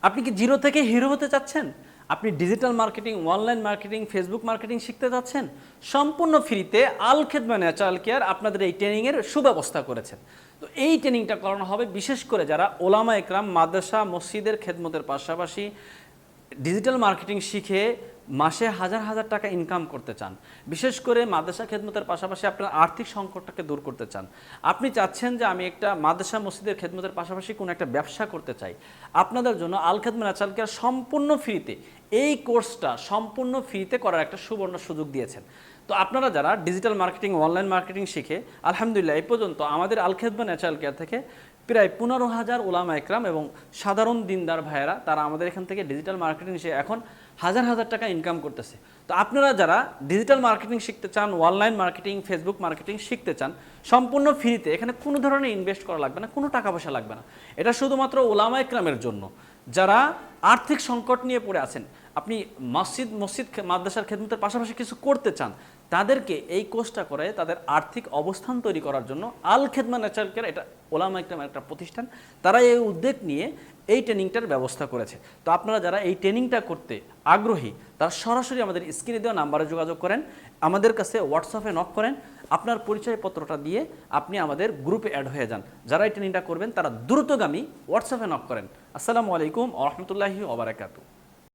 আপনি কি জিরো থেকে হিরো হতে চাচ্ছেন? আপনি digital marketing, online marketing, Facebook marketing শিখতে চাচ্ছেন? সম্পূর্ণ ফ্রিতে আল খেদমা ন্যাচারাল কেয়ার আপনাদের এই ট্রেনিংয়ের সুব্যবস্থা করেছেন। তো এই ট্রেনিংটা করানো হবে বিশেষ করে যারা ওলামা একরাম, মাদ্রাসা, মসজিদের খেদমতের পাশাপাশি ডিজিটাল মার্কেটিং শিখে মাসে হাজার হাজার টাকা ইনকাম করতে চান। বিশেষ করে মাদ্রাসা খেদমতের পাশাপাশি আপনার আর্থিক সংকটটাকে দূর করতে চান। আপনি চাচ্ছেন যে আমি একটা মাদ্রাসা মসজিদের খেদমতের পাশাপাশি কোনো একটা ব্যবসা করতে চাই। আপনাদের জন্য আল খেদমা ন্যাচারাল কেয়ার সম্পূর্ণ ফ্রিতে এই কোর্সটা সম্পূর্ণ ফ্রিতে করার একটা সুবর্ণ সুযোগ দিয়েছেন। তো আপনারা যারা ডিজিটাল মার্কেটিং, অনলাইন মার্কেটিং শিখে আলহামদুলিল্লাহ এই পর্যন্ত আমাদের আল খেদমা ন্যাচারাল কেয়ার থেকে প্রায় 15,000 ওলামা একরাম এবং সাধারণ দিনদার ভাইয়েরা তারা আমাদের এখান থেকে ডিজিটাল মার্কেটিং শিখে এখন হাজার হাজার টাকা ইনকাম করতেছে। তো আপনারা যারা ডিজিটাল মার্কেটিং শিখতে চান, অনলাইন মার্কেটিং, ফেসবুক মার্কেটিং শিখতে চান সম্পূর্ণ ফ্রিতে, এখানে কোনো ধরনের ইনভেস্ট করা লাগবে না, কোনো টাকা পয়সা লাগবে না। এটা শুধুমাত্র ওলামা একরামের জন্য যারা আর্থিক সংকট নিয়ে পড়ে আছেন। আপনি মসজিদ মাদ্রাসার খেদমতের পাশাপাশি কিছু করতে চান, তাদেরকে এই কোর্সটা করে তাদের আর্থিক অবস্থান তৈরি করার জন্য আল খেদমা ন্যাচারাল কেয়ার, এটা ওলামা একরামের একটা প্রতিষ্ঠান, তারা এই উদ্যোগ নিয়ে এই ট্রেনিংটার ব্যবস্থা করেছে। তো আপনারা যারা এই ট্রেনিংটা করতে আগ্রহী তারা সরাসরি আমাদের স্ক্রিনে দেওয়া নাম্বারে যোগাযোগ করেন, আমাদের কাছে হোয়াটসঅ্যাপে নক করেন, আপনার পরিচয়পত্রটা দিয়ে আপনি আমাদের গ্রুপে অ্যাড হয়ে যান। যারা এই ট্রেনিংটা করবেন তারা দ্রুতগামী হোয়াটসঅ্যাপে নক করেন। আসসালামু আলাইকুম ওয়া রাহমাতুল্লাহি ওয়া বারাকাতুহু।